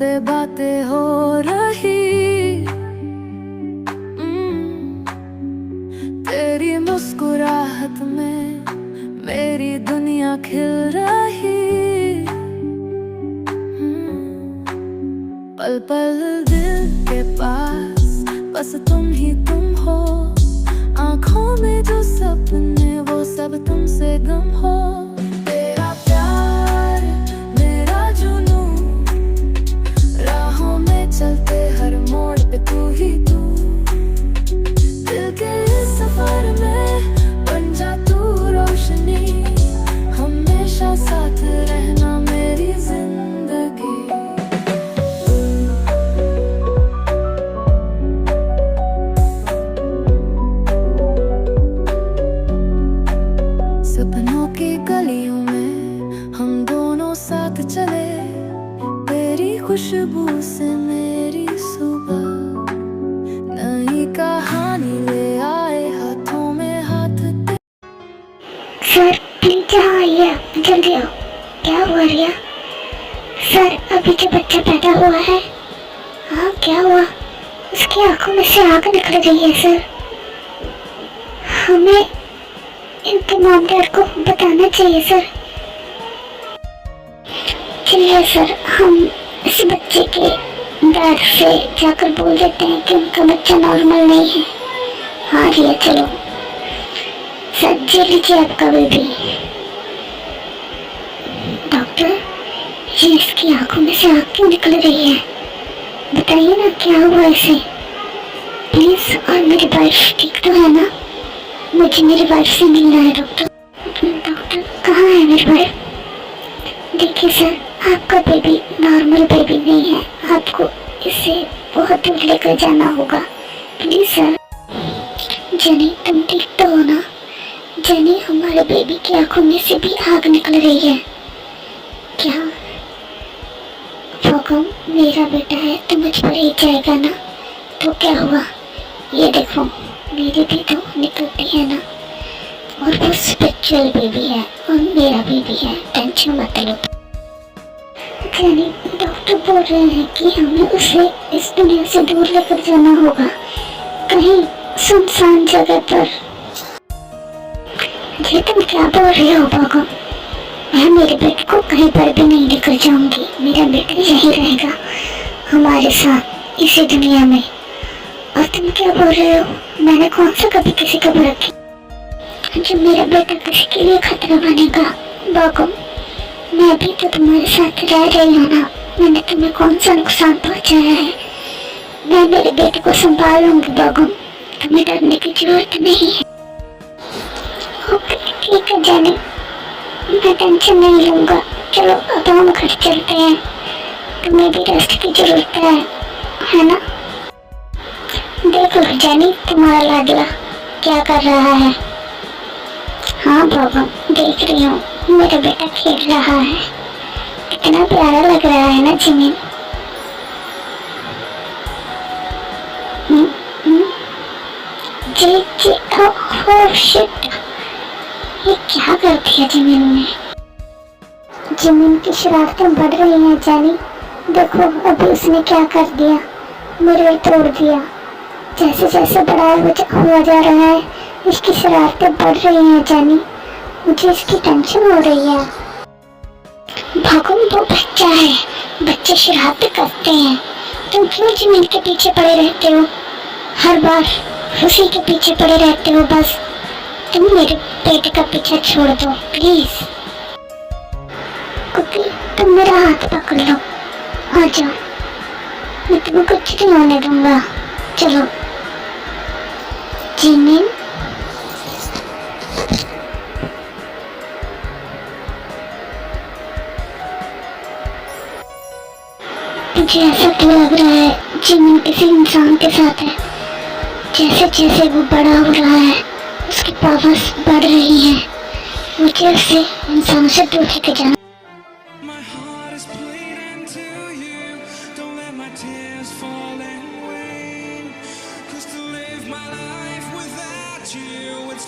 तुमसे बातें हो रही। तेरी मुस्कुराहट में मेरी दुनिया खिल रही। पल पल दिल के पास बस तुम हो। आँखों में जो सपने वो सब तुमसे गम हो। तेरा प्यार मेरा जुनून, राहों में चलते हर मोड़ पे तू ही तू। दिल के इस सफर में बन जा तू रोशनी, हमेशा साथ रहना मेरी जिंदगी। सपनों की गलियों में हम दोनों साथ चले, तेरी खुशबू से मेरी सुबह नई कहानी ले आए हाथों में हाथ। सर प्लीज यहाँ आइए, जल्दी आओ। क्या हुआ रिया? सर अभी जो बच्चा पैदा हुआ है। हाँ क्या हुआ? उसकी आंखों में से आग निकल रही है सर। हमें इनके मॉम डैड को बताना चाहिए सर। चलिए सर, हम इस बच्चे के डैड से जाकर बोल देते हैं कि उनका बच्चा नॉर्मल नहीं है। हाँ रिया चलो। सर जी लीजिए आपका बेबी। डॉक्टर ये इसकी आंखों में से आग क्यों निकल रही है? बताइए ना क्या हुआ इसे प्लीज। और मेरी वाइफ ठीक तो है ना? मुझे मेरी वाइफ से मिलना है डॉक्टर। डॉक्टर कहाँ है मेरी वाइफ? देखिए सर, आपका बेबी नॉर्मल बेबी नहीं है, आपको इसे बहुत दूर लेकर जाना होगा प्लीज सर। जेनी तुम ठीक तो हो ना? जेनी हमारे बेबी की आंखों में से भी आग निकल रही है। क्या फोकम मेरा बेटा है तो मुझ पर ही जाएगा ना? तो क्या हुआ? ये देखो मेरी भी तो निकलती है ना। और वो स्पिरिचुअल बेबी है और मेरा बेबी है, टेंशन मत लो। जेनी डॉक्टर बोल रहे हैं कि हमें उसे इस दुनिया से दूर लेकर जाना होगा, कहीं सुनसान जगह पर। ये तुम क्या बोल रहे हो भागो? मैं मेरे बेटे को कहीं पर भी नहीं लेकर जाऊंगी। मेरा बेटा यही रहेगा हमारे साथ इसी दुनिया में। और तुम क्या बोल रहे हो? मैंने कौन सा कभी किसी को रखी जो मेरा बेटा किसी के लिए खतरा बनेगा? बागो मैं भी तो तुम्हारे साथ रह रही हूँ ना, मैंने तुम्हें कौन सा नुकसान पहुँचाया है? मैं मेरे बेटे को संभाल लूंगी बागो, तुम्हें डरने की जरूरत नहीं है। ओके ठीक है जाने, मैं टेंशन नहीं लूंगा। चलो अब हम घर चलते हैं, तुम्हें भी रेस्ट की जरूरत है ना? देख लो जेनी तुम्हारा लाडला क्या कर रहा है। हाँ बाबा देख रही हूँ, मेरा बेटा खेल रहा है, कितना प्यारा लग रहा है ना जिमिन। जी जी ओह शिट, ये क्या कर दिया जिमिन ने? जिमिन की शरारतें बढ़ रही हैं जेनी। देखो अभी उसने क्या कर दिया, मिरर तोड़ दिया। जैसे जैसे बड़ा हुआ जा रहा है इसकी शरारतें बढ़ रही हैं जेनी, मुझे इसकी टेंशन हो रही है। भागो वो बच्चा है, बच्चे शरारतें करते हैं। तुम क्यों जिमिन के पीछे पड़े रहते हो? हर बार उसी के पीछे पड़े रहते हो बस। तुम मेरे बेटे का पीछा छोड़ दो प्लीज। कुकी तुम मेरा हाथ पकड़ लो, आ जाओ, मैं तुम्हें कुछ नहीं होने दूंगा। चलो जिमिन मुझे ऐसा तो लग रहा है जिमिन किसी इंसान के साथ है। जैसे जैसे वो बड़ा हो रहा है उसकी पावर्स बढ़ रही हैं, मुझे उससे इंसान से दूर लेके जाना।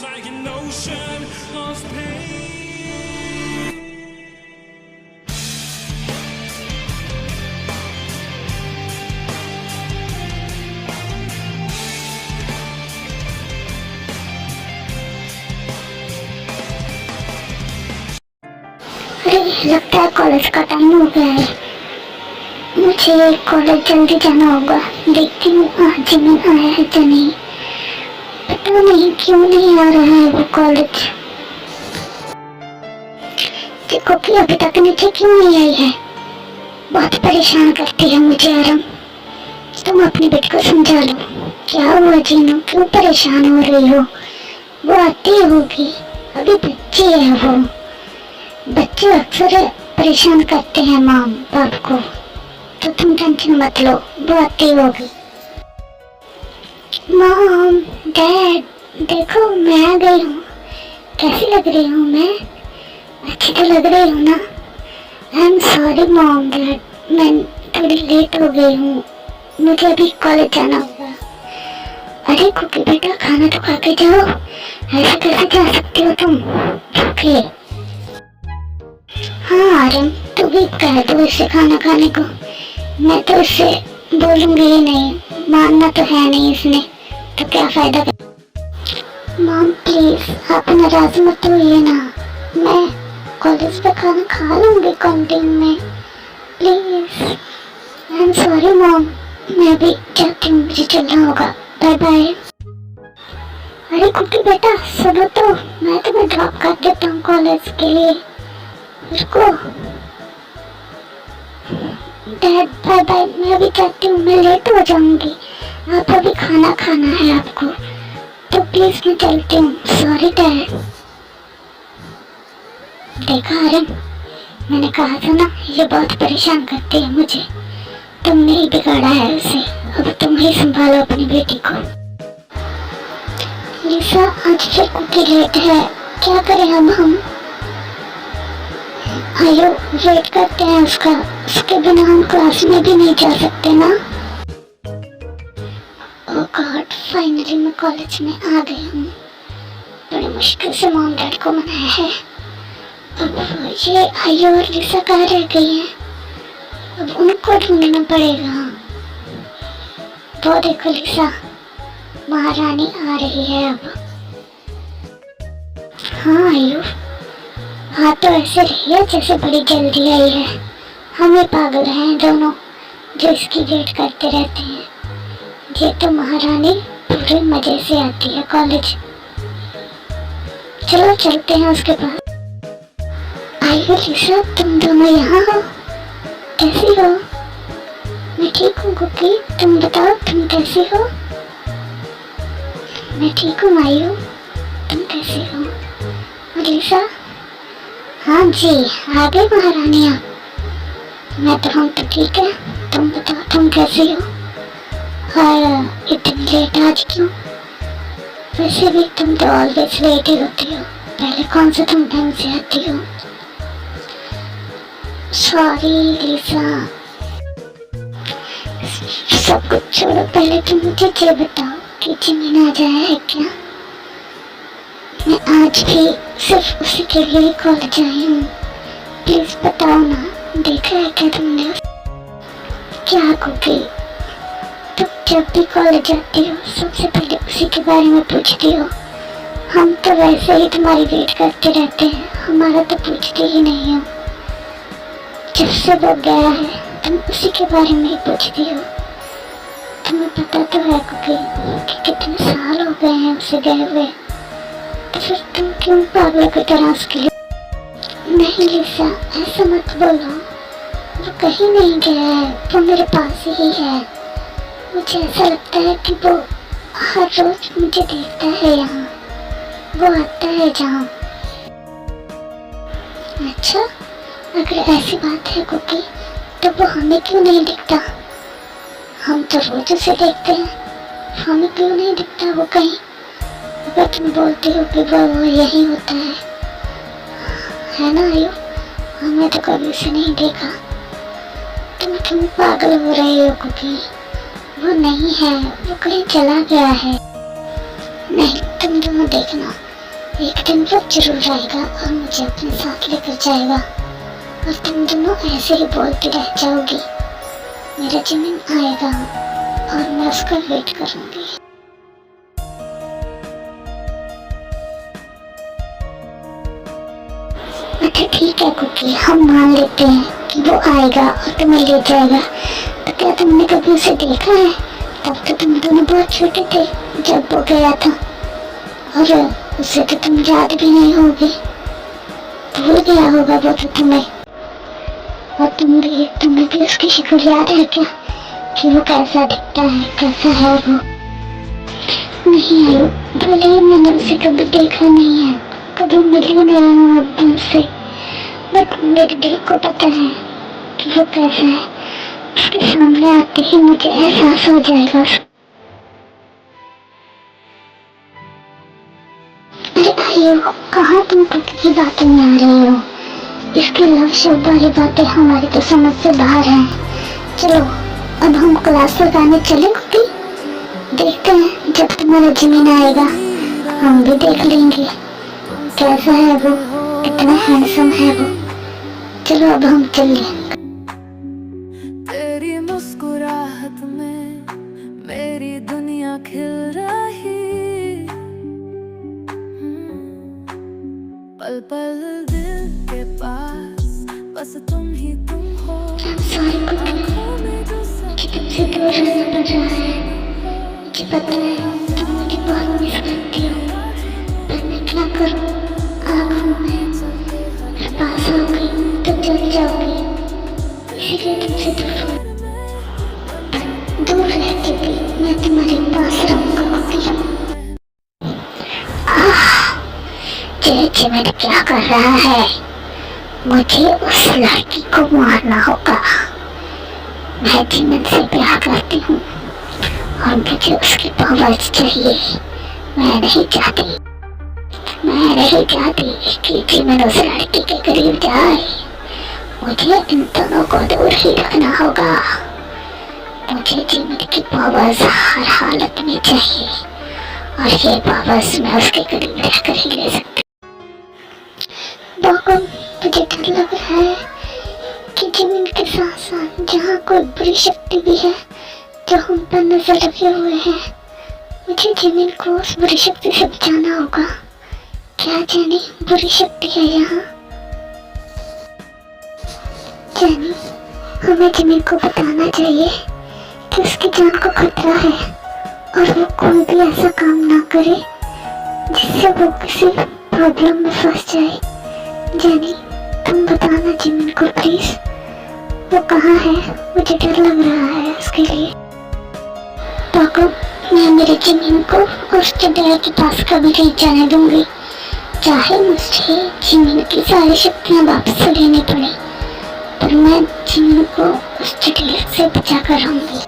Like an ocean of pain. लगता है कॉलेज का टाइम हो गया है, मुझे कॉलेज जल्दी जाना होगा। देखती हूँ आज जिमिन आया है या नहीं। पता नहीं क्यों नहीं आ रहा है वो कॉलेज। देखो कि अभी तक नीचे क्यों नहीं आई है, बहुत परेशान करती है मुझे आरम। तुम अपनी बेटी को समझा लो। क्या हुआ जीनू, क्यों परेशान हो रही हो? वो आती होगी, अभी बच्ची है वो। बच्चे अक्सर परेशान करते हैं माँ बाप को, तो तुम टेंशन मत लो, वो आती होगी। मॉम, डैड, देखो मैं आ गई हूँ। कैसी लग रही हूँ मैं? अच्छी तो लग रही हूँ ना? आई एम सॉरी मॉम डैड, मैं थोड़ी लेट हो गई हूँ, मुझे अभी कॉलेज जाना होगा। अरे कुकी बेटा, खाना तो खा के जाओ, ऐसे कैसे जा सकती हो तुम भूखे? हाँ आर्यन, तू भी कह दो इसे खाना खाने को। मैं तो इससे बोलूंगी ही नहीं, मानना तो है नहीं इसने, तो क्या फायदा। मॉम प्लीज, आप नाराज मत होइए ना, मैं कॉलेज पे खाना खा लूंगी कैंटीन में, please. I am sorry mom, मैं भी जाती हूँ, मुझे चलना होगा, बाय बाय। अरे कुकी बेटा सुनो तो, मैं तुम्हें ड्रॉप कर देता हूँ कॉलेज के लिए, रुको। डैड बाय बाय, मैं अभी जाती हूँ, मैं लेट हो जाऊंगी, आप अभी खाना खाना है आपको, तो प्लीज मैं चलती हूँ, सॉरी डैड। देखा आर्यन, मैंने कहा था ना ये बहुत परेशान करती है मुझे, तुमने ही बिगाड़ा है उसे, अब तुम ही संभालो अपनी बेटी को। लिसा आज फिर कुकी लेट है, क्या करें अब हम? आयो वेट करते हैं उसका, उसके बिना हम क्लास में भी नहीं जा सकते ना। ओह गॉड, फाइनली मैं कॉलेज में आ गई हूँ। बड़ी मुश्किल से मॉम डैड को मनाया है। अब ये आयो और लिसा कहाँ रह गई है? अब उनको ढूंढना पड़ेगा। वो देखो लिसा, महारानी आ रही है अब। हाँ आयु, हाँ तो ऐसे रही है जैसे बड़ी जल्दी आई है। हम ही पागल हैं दोनों जो इसकी वेट करते रहते हैं। ये तो महारानी पूरे मजे से आती है कॉलेज। चलो चलते हैं उसके पास। आइए लिसा, तुम दोनों यहाँ हो, कैसी हो? मैं ठीक हूँ कुकी, तुम बताओ तुम कैसी हो? मैं ठीक हूँ आयु, तुम कैसी हो? और लिसा? हाँ जी, आ गई महारानी आप। मैं तो हम तो ठीक है, तुम बताओ तुम कैसी हो? और इतनी लेट आज क्यों? वैसे भी तुम तो ऑलवेज लेट ही होती हो, पहले कौन से तुम ढंग से आती हो? सॉरी लिसा। सब कुछ छोड़ो, पहले तुम मुझे ये बताओ कि जिमिन आ जाया है क्या? मैं आज भी सिर्फ उसी के लिए कॉलेज आई हूँ, प्लीज बताओ ना, देखा है क्या तुमने? क्या कुकी, तुम जब भी कॉलेज आती हो सबसे पहले उसी के बारे में पूछती हो। हम तो वैसे ही तुम्हारी वेट करते रहते हैं, हमारा तो पूछती ही नहीं हो। जब से वो गया है तुम उसी के बारे में ही पूछती हो। तुम्हें पता तो है कुकी कि कितने साल हो गए हैं उसे गए हुए, तो फिर तुम क्यों पागलों की तरह उसके लिए? नहीं लिसा, ऐसा मत बोलो, वो कहीं नहीं गया है, वो मेरे पास ही है। मुझे ऐसा लगता है कि वो हर रोज मुझे देखता है यहाँ, वो आता है जहाँ। अच्छा, अगर ऐसी बात है कुकी, तो वो हमें क्यों नहीं दिखता? हम तो रोज उसे देखते हैं, हमें क्यों नहीं दिखता वो कहीं? अगर तुम बोलती हो कि वो यही होता है ना आयु? हमें तो कभी उसे नहीं देखा। तुम पागल हो रही हो कुकी, वो नहीं है, वो कहीं चला गया है। नहीं, तुम दोनों देखना, एक दिन वो जरूर आएगा और मुझे अपने साथ लेकर जाएगा, और तुम दोनों ऐसे ही बोलती रह जाओगी। मेरा जिमिन आएगा और मैं उसका वेट करूंगी। अच्छा ठीक ठीक है कुकी, हम मान लेते हैं कि वो आएगा और तुम्हें ले जाएगा, तो क्या तुमने कभी उसे देखा है? तब तो तुम दोनों बहुत छोटे थे जब वो गया था, और उसे तो तुम याद भी नहीं होगे, भूल गया होगा वो तो तुम्हें। और तुम्हें भी उसकी शक्ल याद है क्या, कि वो कैसा दिखता है, कैसा है वो? नहीं आयु, भले ही मैंने उसे कभी देखा नहीं है, कभी मिली नहीं हूँ अब तुमसे, बट मेरे दिल को पता है कि वो कैसा है। उसके सामने आते ही मुझे एहसास हो जाएगा। अरे आयु, कहाँ तुम कुकी की बातें में आ रही हो? इसके लव शब्द वाली बातें हमारी तो समझ से बाहर हैं। चलो अब हम क्लास लगाने चले कुकी? देखते हैं जब तुम्हारा जिमीन आएगा, हम भी देख लेंगे कैसा है वो, कितना हैंडसम है वो। चलो अब हम चलिए। तेरी मुस्कुराहट में मेरी दुनिया खिल रही, पल पल दिल के पास बस तुम ही तुम हो। सॉरी कुकी कि तुमसे दूर रहना पड़ रहा है। मुझे पता है तुम मुझे बहुत मिस करती हो, पर मैं क्या करूँ, आँखों में पास आओगी तो जल जाओगी, इसीलिए तुमसे दूर रह के भी मैं तुम्हारे पास रहूँगा कुकी। ये जिमिन क्या कर रहा है? मुझे उस लड़की को मारना होगा। मैं जिमिन से प्यार करती हूँ और मुझे उसकी पावर्स चाहिए। मैं नहीं चाहती कि जिमिन उस लड़की के करीब जाए। मुझे इन दोनों को दूर ही रखना होगा। मुझे जिमिन की पावर्स हर हालत में चाहिए, और ये पावर्स मैं उसके करीब रहकर ही ले सकती। मुझे डर लग रहा है कि जिमिन के साथ साथ जहाँ कोई बुरी शक्ति भी है जो हम पर नजर रखे हुए हैं, मुझे जिमिन को उस बुरी शक्ति से बचाना होगा। क्या जैनी बुरी शक्ति है यहाँ? जैनी, हमें जिमिन को बताना चाहिए कि उसकी जान को खतरा है, और वो कोई भी ऐसा काम ना करे जिससे वो किसी प्रॉब्लम में फंस जाए। जैनी, तुम बताना जिमिन को प्लीज, वो कहाँ है? मुझे डर लग रहा है उसके लिए। पाको, मैं मेरे जिमिन को उस जगह के पास कभी नहीं जाने दूंगी, चाहे मुझे जिमिन की सारी शक्तियाँ वापस लेनी पड़े, पर मैं जिमिन को उस जगह से बचा कर रहूंगी।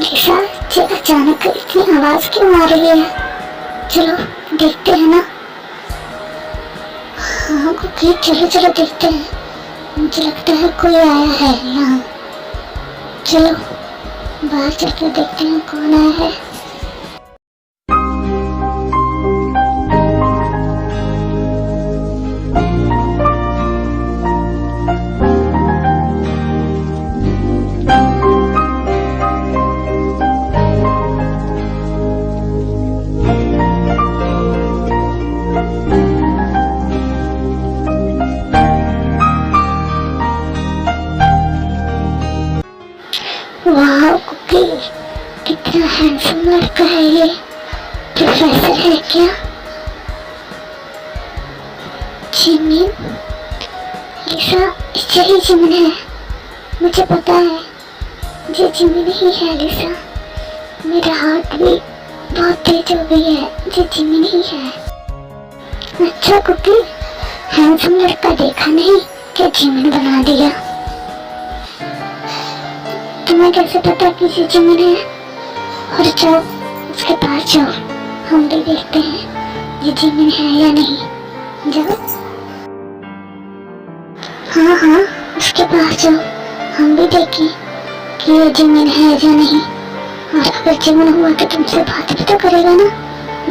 जैसा अचानक इतनी आवाज क्यों आ रही है? चलो देखते हैं ना। हाँ कुकी, चलो देखते हैं। मुझे लगता है कोई आया है यहाँ। चलो बाहर चलकर देखते हैं कौन आया है। वाह कुकी, कितना हैंडसम लड़का है ये। प्रोफेसर है क्या? जिमिन, लिसा, यही जिमिन है। मुझे पता है ये जिमिन ही है लिसा। मेरा हाथ भी बहुत तेज हो गई है, ये जिमिन ही है। अच्छा कुकी, हैंडसम लड़का देखा नहीं क्या जिमिन बना दिया? तुम्हें कैसे पता कि ये जिमिन है? और जाओ उसके पास जाओ, हम भी देखते हैं ये जिमिन है या नहीं। जाओ। हाँ उसके पास जाओ, हम भी देखें कि ये जिमिन है या नहीं। और अगर जिमिन हुआ तो तुमसे बात भी तो करेगा ना।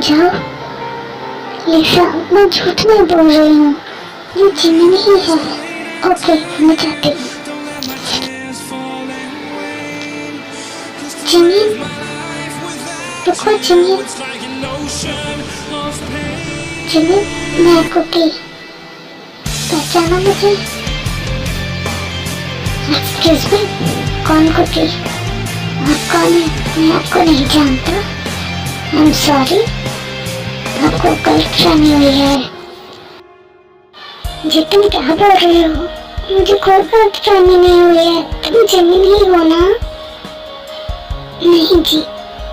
जाओ। लिसा, मैं झूठ नहीं बोल रही हूँ, ये जिमिन ही है। ओके, मैं जाती हूँ। जिमिन, रुको जिमिन। जिमिन, मैं कुकी। पहचाना मुझे? एक्सक्यूज मी, कौन कुकी? आप कौन है? मैं आपको नहीं जानता। आई एम सॉरी, आपको गलतफहमी हुई है। जी तुम क्या बोल रहे हो? मुझे कोई गलतफहमी नहीं हुई है, तुम जिमिन ही हो ना? नहीं जी,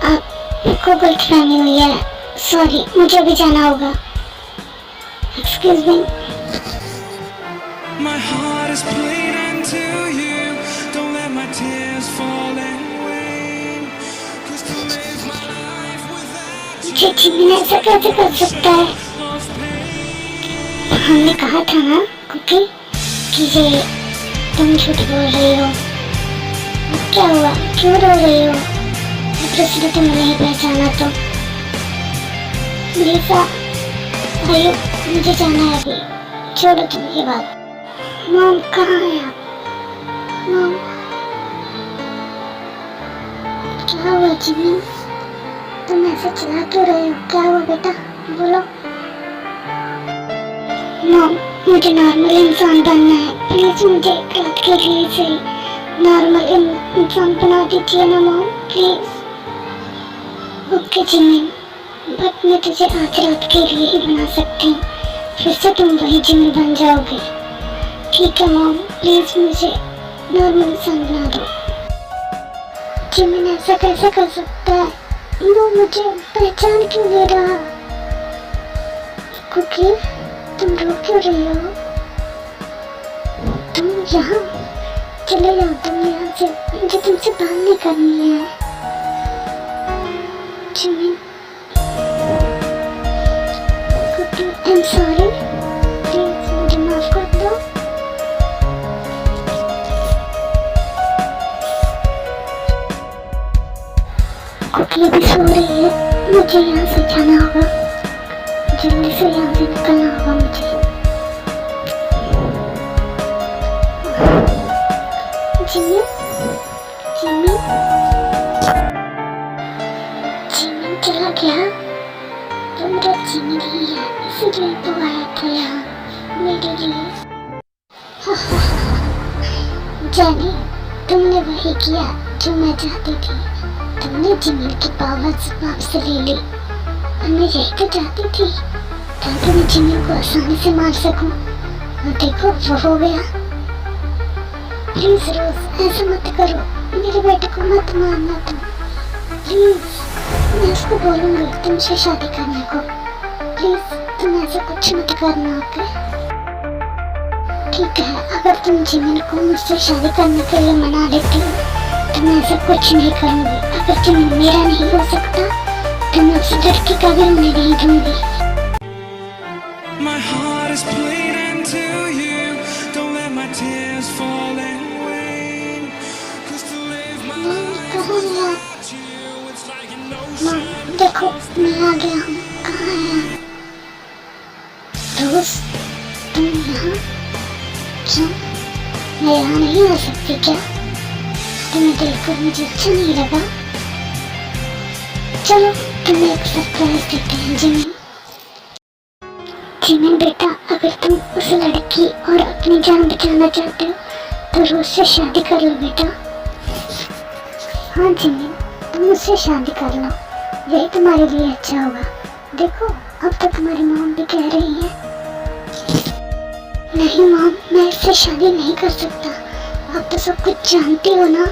आपको गलतफहमी हुई है। सॉरी, मुझे अभी जाना होगा। Excuse me. My heart is bleeding to you. Don't let my tears fall in vain. 'Cause to live my life without you जी जिमिन ऐसा कैसे कर सकता है? of pain. हमने कहा था ना कुकी कि ये तुम झूठ बोल रही हो। क्या हुआ, क्यों रो रही हो? इसलिए तुमने नहीं पहचाना तो? लिसा, आयो, मुझे जाना है अभी, छोड़ो तुम ये बात। मॉम कहाँ है आप? मॉम, क्या हुआ जिमिन? तुम ऐसे चिल्ला क्यों रहे हो? क्या हुआ बेटा, बोलो। मॉम, मुझे नॉर्मल इंसान बनना है, प्लीज मुझे एक रात के लिए से नॉर्मल इंसान बना दीजिए ना mom, please. Okay Jimin, but मैं तुझे आज रात के लिए ही बना सकती हूँ, फिर से तुम वही जिमिन बन जाओगे। ठीक है मॉम, प्लीज मुझे नॉर्मल इंसान बना दो। जिमिन ऐसा कैसे कर सकता है? वो मुझे पहचान क्यों दे रहा? कुकी, तुम रो क्यों रही हो? तुम यहाँ चले जाओ, तुम यहाँ से, मुझे तुमसे बात नहीं करनी है। Jimin, Kookie, I am sorry, please मुझे माफ कर दो। कुकी अभी सो रही है, मुझे यहाँ से जाना होगा, जल्दी से यहाँ से निकलना होगा मुझे। जिमिन, जिमिन, जिमिन चला गया? तो मेरा जिमिन ही है, इसीलिए तो आया था यहाँ मेरे लिए। जाने, तुमने वही किया जो मैं चाहती थी। तुमने जिमिन की पावर्स वापस ले ली, और मैं यही तो चाहती थी, ताकि मैं जिमिन को आसानी से मार सकूं। और देखो वो हो गया। प्लीज रोज ऐसा मत करो, मेरे बेटे को मत मारना तुम, प्लीज। मैं उसको बोलूंगी तुमसे शादी करने को, प्लीज तुम ऐसा कुछ मत करना, ओके? ठीक है, अगर तुम जिमिन को मुझसे शादी करने के लिए मना लेती हो तो मैं ऐसा कुछ नहीं करूंगी। अगर जिमिन मेरा नहीं हो सकता तो मैं उस लड़की का भी होने नहीं दूंगी। My heart is bleeding to you. Don't let my tears fall in vain. 'Cause to live my life without you, it's like an माँ, ocean. देखो मैं आ गया हूँ। कहाँ है आप? रोज, तुम यहाँ? क्यों? मैं यहाँ नहीं आ सकती क्या? तुम्हें देखकर मुझे अच्छा नहीं लगा? चलो तुम्हें एक सरप्राइज देते हैं जिमिन। जिमिन बेटा, अगर तुम उस लड़की और अपनी जान बचाना चाहते हो तो रोज से शादी कर लो बेटा। हाँ जिमिन, तुम मुझसे शादी कर लो, यही तुम्हारे लिए अच्छा होगा। देखो अब तो तुम्हारी मॉम भी कह रही है। नहीं मॉम, मैं इससे शादी नहीं कर सकता। आप तो सब कुछ जानती हो ना,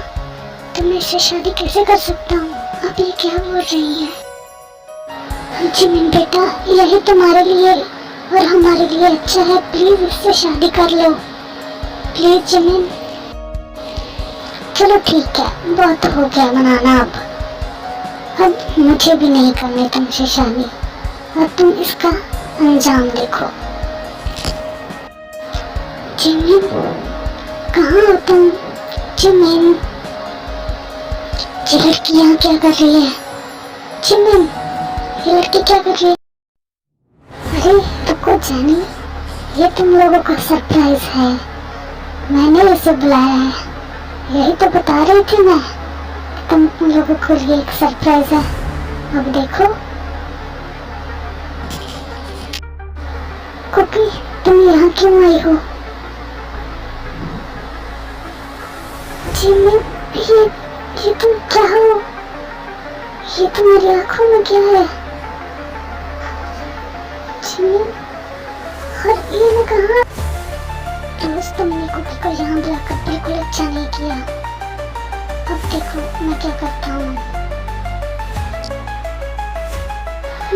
तो मैं इससे शादी कैसे कर सकता हूँ? आप ये क्या बोल रही है? जिमिन बेटा, यही तुम्हारे लिए और हमारे लिए अच्छा है, प्लीज इससे शादी कर लो, प्लीज जिमिन। चलो ठीक है, बहुत हो गया मनाना। अब मुझे भी नहीं करनी तुमसे शादी, और तुम इसका अंजाम देखो। जिमिन, कहाँ हो तुम? जिमिन, ये लड़की यहाँ क्या कर रही है? जिमिन, ये लड़की क्या कर रही है? अरे रुको जानी, ये तुम लोगों का सरप्राइज है, मैंने इसे बुलाया है। यही तो बता रही थी मैं, तुम लोगों को लिए एक सरप्राइज है। अब देखो। कुकी, तुम यहाँ क्यों आई हो? जिमी, ये तुम क्या हो? ये तुम्हारी आंखों में क्या है? जिमी, और ये कहा? दोस्त, तुमने कुकी को यहाँ बुलाकर बिल्कुल अच्छा नहीं किया। अब देखो मैं क्या करता हूँ।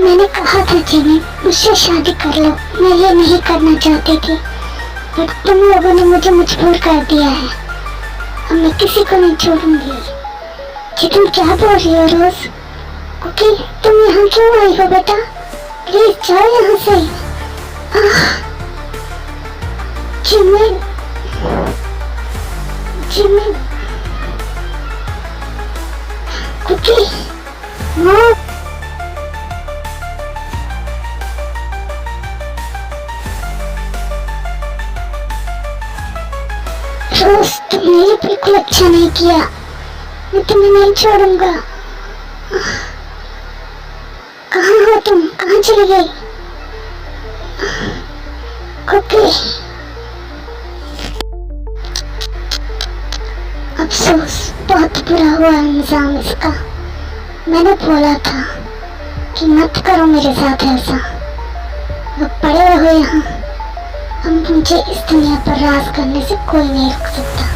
मैंने कहा था जिमी, मुझसे शादी कर लो। मैं ये नहीं करना चाहती थी, पर तुम लोगों ने मुझे मजबूर कर दिया है। अब मैं किसी को नहीं छोड़ूंगी। जी तुम क्या बोल रही हो रोज? कुकी, तुम यहाँ क्यों आई हो बेटा? प्लीज जाओ यहाँ से। जिमी, जिमी, कुकी, माँ। रोज, तुमने ये बिल्कुल अच्छा नहीं किया। मैं तुम्हें नहीं छोड़ूंगा। कहाँ हो तुम? कहाँ चली गई? कुकी, अफसोस, बहुत बुरा हुआ इंतजाम इसका। मैंने बोला था कि मत करो मेरे साथ ऐसा। अब पड़े रहो यहाँ। अब मुझे इस दुनिया पर राज करने से कोई नहीं रोक सकता।